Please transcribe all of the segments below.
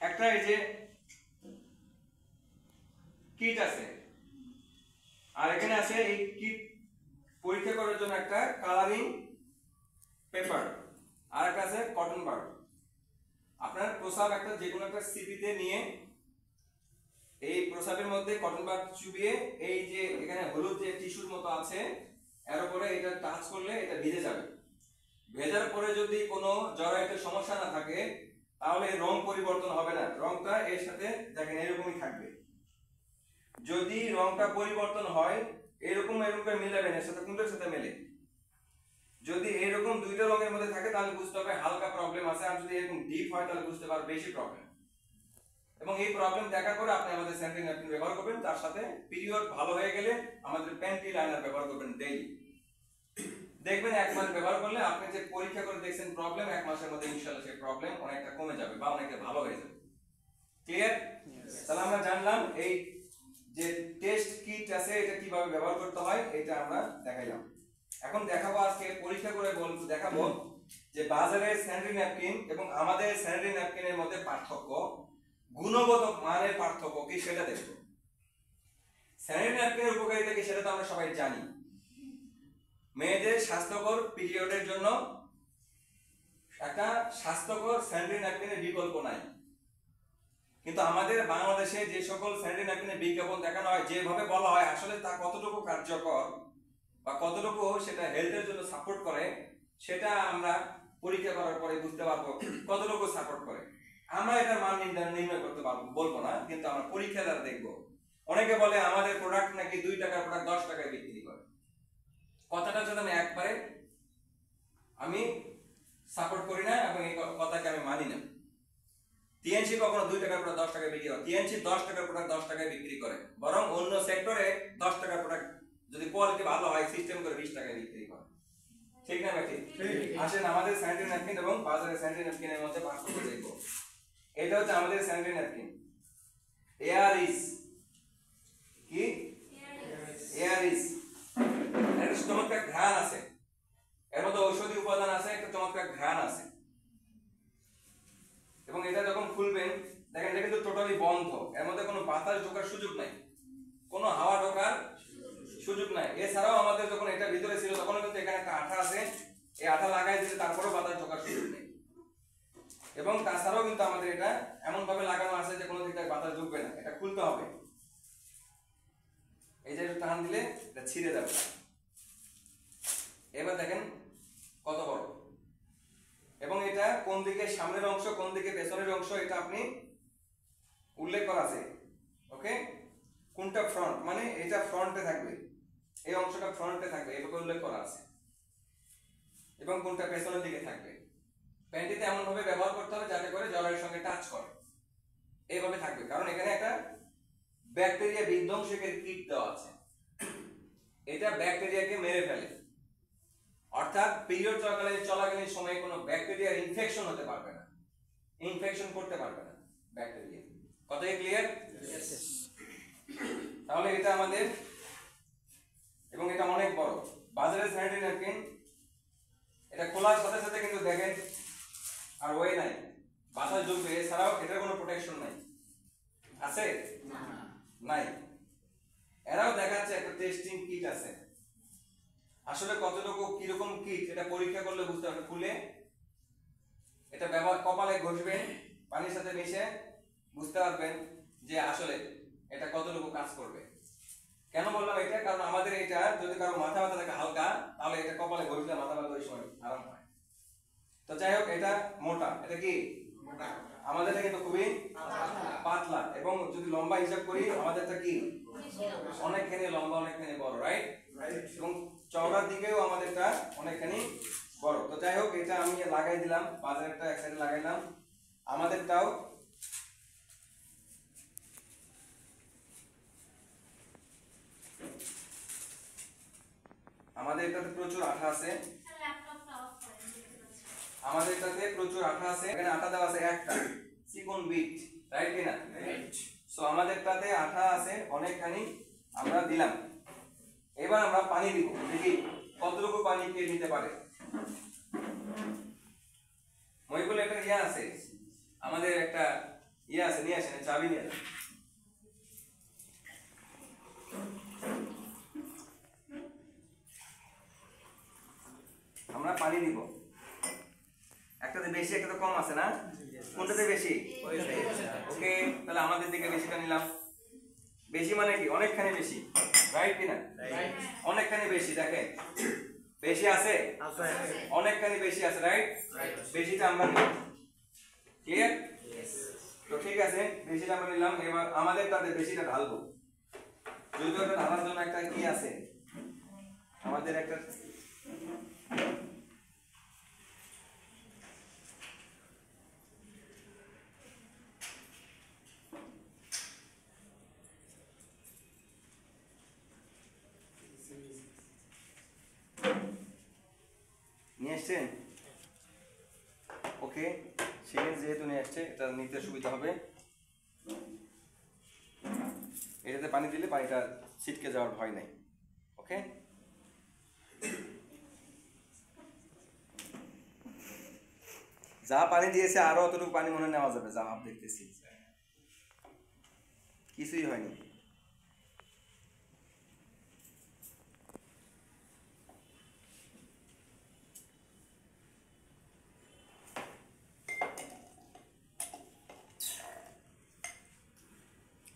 একটা এই যে কিট আছে, আর এখানে আছে এই কিট পরীক্ষা করার জন্য একটা কালারিং পেপার, আর একটা আছে কটন বাড। আপনার প্রসাব একটা যে কোনো একটা সিপিতে নিয়ে এই প্রসাবের মধ্যে কটন বাড চুবিয়ে এই যে এখানে হলুদ যে টিস্যুর মতো আছে এর উপরে এটা টাচ করলে এটা ভিজে যাবে। ভেজার পরে যদি কোনো জরায়ুতে সমস্যা না থাকে তাহলে রং পরিবর্তন হবে না, রংটা এর সাথে দেখেন এরকমই থাকবে। যদি রংটা পরিবর্তন হয় এরকম মিলাবেন, এর সাথে কোনটার সাথে মেলে। যদি এরকম দুইটা রঙের মধ্যে থাকে তাহলে বুঝতে হবে হালকা প্রবলেম আছে, আর যদি এরকম ডিপ হয় তাহলে বুঝতে পারবে বেশি প্রবলেম। এবং এই প্রবলেম দেখার পরে আপনি আমাদের স্যানিটারি ন্যাপকিন ব্যবহার করবেন, তার সাথে পিরিয়ড ভালো হয়ে গেলে আমাদের প্যান্টি লাইনার ব্যবহার করবেন ডেইলি। দেখবেন এক মাস ব্যবহার করলে আপনি যে পরীক্ষা করে দেখছেন প্রবলেম, এক মাসের মধ্যে ইনশাআল্লাহ সেই প্রবলেম অনেকটা কমে যাবে বা অনেকটা ভালো হয়ে যাবে। ক্লিয়ার? তাহলে আমরা জানলাম এই যে টেস্ট কিট আছে এটা কিভাবে ব্যবহার করতে হয় এটা আমরা দেখাইলাম। এখন দেখাবো আজকে পরীক্ষা করে দেখাবো যে বাজারের স্যানিটারি ন্যাপকিন এবং আমাদের স্যানিটারি ন্যাপকিনের মধ্যে পার্থক্য, গুণগত মানের পার্থক্য কি সেটা দেখব। স্যানিটারি ন্যাপকিনের উপকারিতা কি সেটা তো আমরা সবাই জানি। মেয়েদের স্বাস্থ্যকর পিরিয়ডের জন্য একটা স্বাস্থ্যকর স্যানিটারি ন্যাপকিনের বিকল্প নাই। কিন্তু আমাদের বাংলাদেশে যে সকল স্যানিটারি ন্যাপকিনের বিজ্ঞাপন দেখানো হয়, যেভাবে বলা হয় আসলে তা কতটুকু কার্যকর বা কতটুকু সেটা হেলথের জন্য সাপোর্ট করে সেটা আমরা পরীক্ষা করার পরে বুঝতে পারবো কতটুকু সাপোর্ট করে। আমরা এটার মান নির্ণয় করতে পারবো বলবো না, কিন্তু আমরা পরীক্ষা দ্বারা দেখবো। অনেকে বলে আমাদের প্রোডাক্ট নাকি 2 টাকার প্রোডাক্ট 10 টাকায় বিক্রি করে। কথাটা যদি আমি একবারে আমি সাপোর্ট করি না এবং এই কথাকে আমি মানি না। টিএনসি কখনো 2 টাকার প্রোডাক্ট 10 টাকায় বিক্রি করে, টিএনসি 10 টাকার প্রোডাক্ট 10 টাকায় বিক্রি করে, বরং অন্য সেক্টরে 10 টাকার প্রোডাক্ট যদি কোয়ালিটি ভালো হয় সিস্টেম করে 20 টাকায় বিক্রি করে। ঠিক না ভাই? ঠিক। আসেন আমাদের স্যানিটারি ন্যাপকিন এবং বাজারের স্যানিটারি ন্যাপকিনের মধ্যে পার্থক্য দেখব। এটা হচ্ছে আমাদের স্যানিটারি ন্যাপকিন। এয়ারিস কি? এয়ারিস। এর চমৎকার ঘ্রাণ আছে, এর মধ্যে ঔষধি উপাদান আছে, একটা চমৎকার ঘ্রাণ আছে। এবং এটা যখন খুলবেন দেখেন এটা কিন্তু টোটালি বন্ধ, এর মধ্যে কোনো বাতাস ঢোকার সুযোগ নাই, কোনো হাওয়া ঢোকার সুযোগ নাই। এছাড়াও আমাদের যখন এটা ভিতরে ছিল তখন কিন্তু এখানে একটা আঠা আছে, এই আঠা লাগাই দিলে তারপরেও বাতাস ঢোকার সুযোগ নেই। এবং তাছাড়াও কিন্তু আমাদের এটা এমন ভাবে লাগানো আছে যে কোনো দিক থেকে বাতাস ঢুকবে না, এটা খুলতে হবে। এই যে টান দিলে এটা ছিঁড়ে যাবে। এবার দেখেন কত বড়, এবং এটা কোন দিকে সামনের অংশ কোন দিকে পেছনের অংশ এটা আপনি উল্লেখ করা আছে। ওকে, কোনটা ফ্রন্ট মানে এটা ফ্রন্টে থাকবে, এই অংশটা ফ্রন্টে থাকবে এভাবে উল্লেখ করা আছে, এবং কোনটা পেছনের দিকে থাকবে। প্যান্টিতে এমন ভাবে ব্যবহার করতে হবে যাতে করে জরায়ুর সঙ্গে টাচ করে, এইভাবে থাকবে। কারণ এখানে একটা ব্যাকটেরিয়া বিধ্বংসকের কিট দেওয়া আছে, এটা ব্যাকটেরিয়াকে মেরে ফেলে। অর্থাৎ পিরিয়ড চলাকালীন সময়ে কোনো ব্যাকটেরিয়ার ইনফেকশন হতে পারবে না, ইনফেকশন করতে পারবে না ব্যাকটেরিয়া। কথাই ক্লিয়ার? তাহলে এটা আমাদের, এবং এটা অনেক বড়। বাজারের স্যানিটারি ন্যাপকিন এটা খোলার সাথে সাথে কিন্তু দেখেন আর ওয়ে নাই, বাতাস ঢুকবে, এছাড়াও এটার কোনো প্রোটেকশন নাই। আছে? নাই। এরাও দেখাচ্ছে একটা টেস্টিং কিট আছে, আসলে কতটুকু কিরকম কিট এটা পরীক্ষা করলে বুঝতে পারবে। খুলে এটা ব্যবহার কপালে ঘষবেন পানির সাথে মিশে, বুঝতে পারবেন যে আসলে এটা কতটুকু কাজ করবে। কেন বললাম এটা? কারণ আমাদের এটা যদি কারো মাথা ব্যথা থাকে হালকা, তাহলে এটা কপালে ঘষলে মাথা ব্যথা ওই সময় আরাম হয়। তো যাই হোক, এটা মোটা, এটা কি আমাদেরটা কিন্তু খুবই পাতলা, এবং যদি লম্বা হিসাব করি আমাদেরটা কি অনেকখানি লম্বা অনেকখানি বড়, রাইট? এবং চওড়ার দিকেও আমাদেরটা অনেকখানি বড়। তো যাই হোক, এটা আমি লাগাই দিলাম, বাজারেরটা এক সাইডে লাগাইলাম, আমাদেরটাও আমাদের এটাতে প্রচুর আঠা আছে, আমাদের এটাতে প্রচুর আঠা আছে। এখানে আঠা দেওয়া আছে একটা চিকন বিট, রাইট কিনা? সো আমাদেরটাতে আঠা আছে অনেকখানি, আমরা দিলাম। এবার আমরা পানি দিব, দেখি কতটুকু পানি কে নিতে পারে। মহিবুল একটা ইয়া আছে, আমাদের একটা ইয়ে আছে, নিয়ে আসেন, চাবি নিয়ে আসেন। আমরা পানি দিব, একটাতে বেশি একটাতে কম আছে না, কোনটাতে বেশি? ওকে, তাহলে আমাদের দিকে বেশিটা নিলাম। বেশি মানে কি? অনেকখানি বেশি, রাইট কিনা? অনেকখানি বেশি, দেখেন বেশি আছে, অনেকখানি বেশি আছে, রাইট? বেশিটা আমরা নিলাম, ক্লিয়ার? তো ঠিক আছে, বেশিটা আমরা নিলাম। এবার আমাদের তাতে বেশিটা ঢালবো। যদিও এটা ঢালার জন্য একটা কি আছে, আমাদের একটা নিয়ে আসছেন। ওকে, সিরিঞ্জ যেহেতু নিয়ে আসছে, এটা নিতে সুবিধা হবে। এটাতে পানি দিলে পানিটা ছিটকে যাওয়ার ভয় নাই। ওকে, যা পানি দিয়েছে আরো অতটুকু পানি মনে নেওয়া যাবে, যা ভাব দেখতেছি কিছুই হয়নি।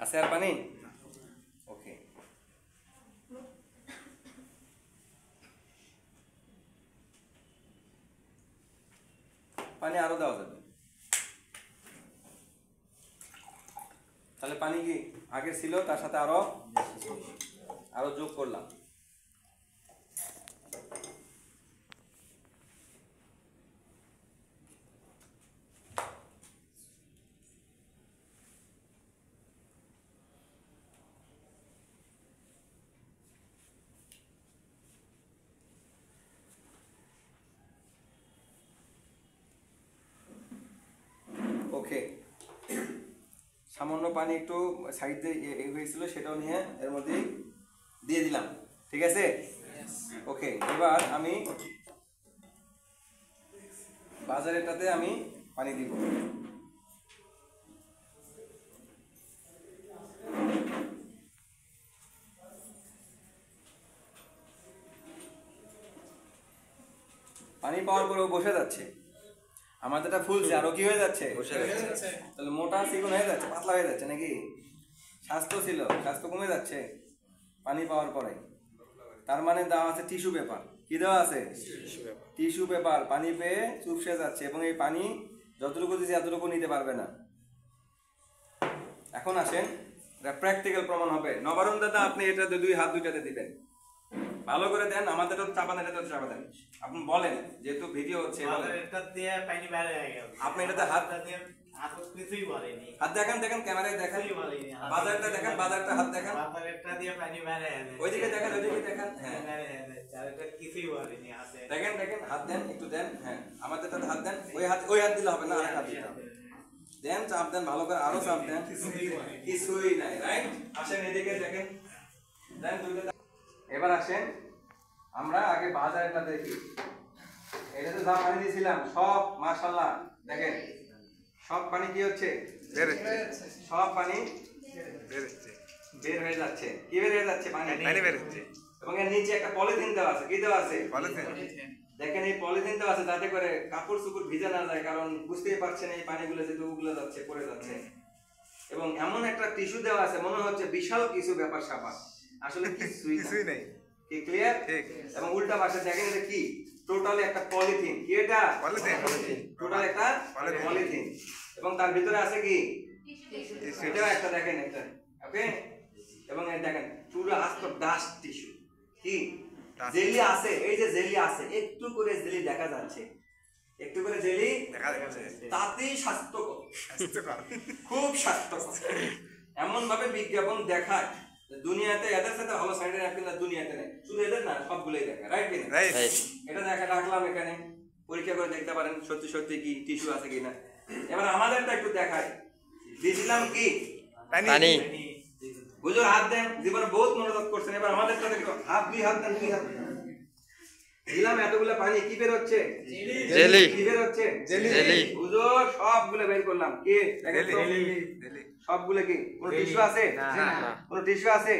আছে আর পানি? ওকে, পানি আরো দেওয়া যাবে। তাহলে পানি কি আগে ছিল, তার সাথে আরো যোগ করলাম। ওকে, সামান্য পানি একটু সাইড দিয়ে হয়েছিল, সেটাও নিয়ে এর মধ্যে দিয়ে দিলাম, ঠিক আছে? ওকে, এবার আমি বাজারেরটাতে আমি পানি দিব। পানি পাওয়ার পরেও বসে যাচ্ছে, আমাদেরটা ফুলছে, আরো কি হয়ে যাচ্ছে? বসে যাচ্ছে। তাহলে মোটা চিকন হয়ে যাচ্ছে, পাতলা হয়ে যাচ্ছে নাকি? স্বাস্থ্য ছিল, স্বাস্থ্য কমে যাচ্ছে পানি পাওয়ার পরে। তার মানে দেওয়া আছে টিস্যু পেপার। কি দেওয়া আছে? Tissue paper. পানি পেয়ে চুপসে যাচ্ছে, এবং এই পানি যতটুকু দিচ্ছে এতটুকু নিতে পারবে না। এখন আসেন, প্র্যাকটিক্যাল প্রমাণ হবে। নবারুণ দাদা, আপনি এটা দুই হাত দুইটাতে দিবেন, ভালো করে দেন। আমাদের তো চাপা দেন, এটা চাপা দেন। আপনি বলেন, যেহেতু ভিডিও হচ্ছে, আপনি এটাতে হাত দেখান, দেখেন ক্যামেরায় দেখান, বাজারটা দেখেন, বাজারটা হাত দেখান, ওইদিকে দেখেন, ওইদিকে দেখেন, হ্যাঁ দেখেন দেখেন, হাত দেন, একটু দেন, হ্যাঁ আমাদেরটাতে হাত দেন। ওই হাত দিলে হবে না, আরেক হাত দিতে হবে। দেন, চাপ দেন ভালো করে, আরো চাপ দেন, কিছুই নাই, রাইট? আসেন এদিকে দেখেন, দেন দুইটা। এবার আসেন, আমরা আগে বাজারটা দেখি। এটাতে যা পানি দিয়েছিলাম সব, মাশাআল্লাহ দেখেন, সব পানি কি হচ্ছে? সব পানি বের হয়ে যাচ্ছে। কি বের হয়ে যাচ্ছে? পানি বের হচ্ছে। এবং এর নিচে একটা পলিথিন দেওয়া আছে। কি দেওয়া আছে? দেখেন, এই পলিথিন দেওয়া আছে যাতে করে কাপড় চোপড় ভিজে না যায়, কারণ বুঝতেই পারছেন এই পানিগুলো যেহেতু উগলে যাচ্ছে, পড়ে যাচ্ছে। এবং এমন একটা টিস্যু দেওয়া আছে, মনে হচ্ছে বিশাল কিছু ব্যাপার স্যাপার, আসলে কিছুই নেই। কি ক্লিয়ার? এবং উল্টা পাশে দেখেন, এটা কি? টোটালি একটা পলিথিন। কি এটা? পলিথিন। টোটাল একটা পলিথিন, এবং তার ভিতরে আছে কি? এটাও একটা, দেখেন এটা, ওকে। এবং এই দেখেন পুরো আস্ত ডাস্ট টিস্যু। কি জেলি আছে? এই যে জেলি আছে, একটু করে জেলি দেখা যাচ্ছে, একটু করে জেলি দেখা যাচ্ছে, তাতেই স্বাস্থ্যকর, খুব স্বাস্থ্যকর। এমন ভাবে বিজ্ঞাপন দেখায় দুনিয়াতে, এদের সাথে ভালো স্যানিটারি ন্যাপকিন দুনিয়াতে নেই, শুধু এদের না, সবগুলোই দেখা, রাইট কিনা? এটা দেখা রাখলাম এখানে, পরীক্ষা করে দেখতে পারেন সত্যি সত্যি কি টিস্যু আছে কিনা। এবার আমাদেরটা একটু দেখাই, দিয়েছিলাম কি? পানি। হুজুর হাত দেন, জীবনে বহুত মনোযোগ করছেন। এবার আমাদেরটা দেখো, হাত দুই হাত দেন, দুই হাত। দিলাম এতগুলো পানি, কি বের হচ্ছে? জেলি। কি বের হচ্ছে? জেলি। বুঝো সবগুলো বের করলাম। কি দেখেন তো? সবগুলো কি? কোনো টিস্যু আছে? কোনো টিস্যু আছে?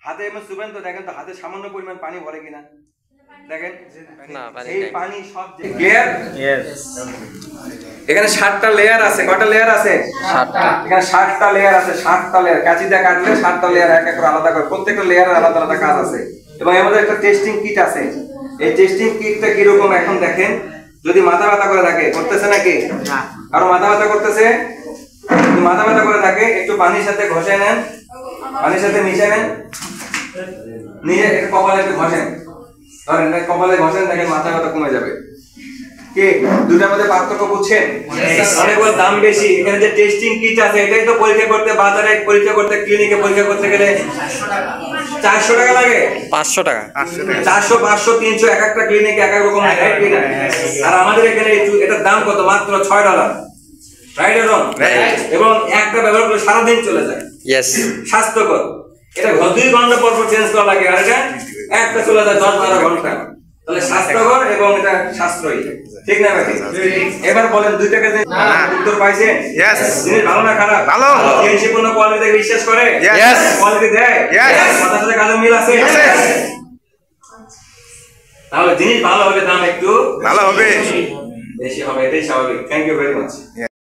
হাতে এমন চুবেন তো দেখেন তো হাতে সামান্য পরিমাণ পানি ভরে কিনা। দেখেন না, পানি এই নাই। পানি সব ক্লিয়ার। এখানে 7টা লেয়ার আছে। কয়টা লেয়ার আছে? 7টা। এখানে 7টা লেয়ার আছে। 7টা লেয়ার কাঁচি দিয়ে কাটলে 7টা লেয়ার এক এক করে আলাদা করে, প্রত্যেকটা লেয়ারের আলাদা আলাদা কাজ আছে। এবং এর মধ্যে একটা টেস্টিং কিট আছে। এই টেস্টিং কিটটা কি রকম এখন দেখেন। যদি মাথা ব্যথা করে থাকে, করতেছে নাকি? কারো মাথা ব্যথা করতেছে? যদি মাথা ব্যথা করে থাকে একটু পানির সাথে ঘষে নেন, পানির সাথে মিশিয়ে নেন, নিয়ে একটু কপালে একটু ঘষেন, ধরেন কপালে ঘষেন, দেখেন মাথা ব্যথা কমে যাবে। কি দুটার মধ্যে পার্থক্য বুঝছেন? অনেক দাম বেশি। এখানে যে টেস্টিং কিট আছে এটাই তো পরীক্ষা করতে, বাজারে পরীক্ষা করতে, ক্লিনিকে পরীক্ষা করতে গেলে 400 টাকা লাগে। 500 টাকা। 400, 500, 300 এক একটা ক্লিনিকে এক এক রকম হয়, রাইট কিনা? আর আমাদের এখানে এটার দাম কত? মাত্র $6, রাইট অর রং? এবং একটা ব্যবহার করলে সারাদিন চলে যায়। ইয়েস। স্বাস্থ্যকর। এটা 2 ঘন্টা পর পর চেঞ্জ করা লাগে, আর এটা একটা চলে যায় 10-12 ঘন্টা। তাহলে স্বাস্থ্যকর এবং এটা সাশ্রয়ী, ঠিক না ভাই? এবার বলেন দুইটাকে যে উত্তর পাইছেন, Yes. জিনিস ভালো না খারাপ? ভালো। জিনিসপূর্ণ কোয়ালিটি বিশ্বাস করে? Yes. কোয়ালিটি দেয়? Yes. কথার সাথে কাজের মিল আছে? তাহলে জিনিস ভালো হলে দাম একটু ভালো হবে। বেশি হবে, এটাই স্বাভাবিক। Thank you very much.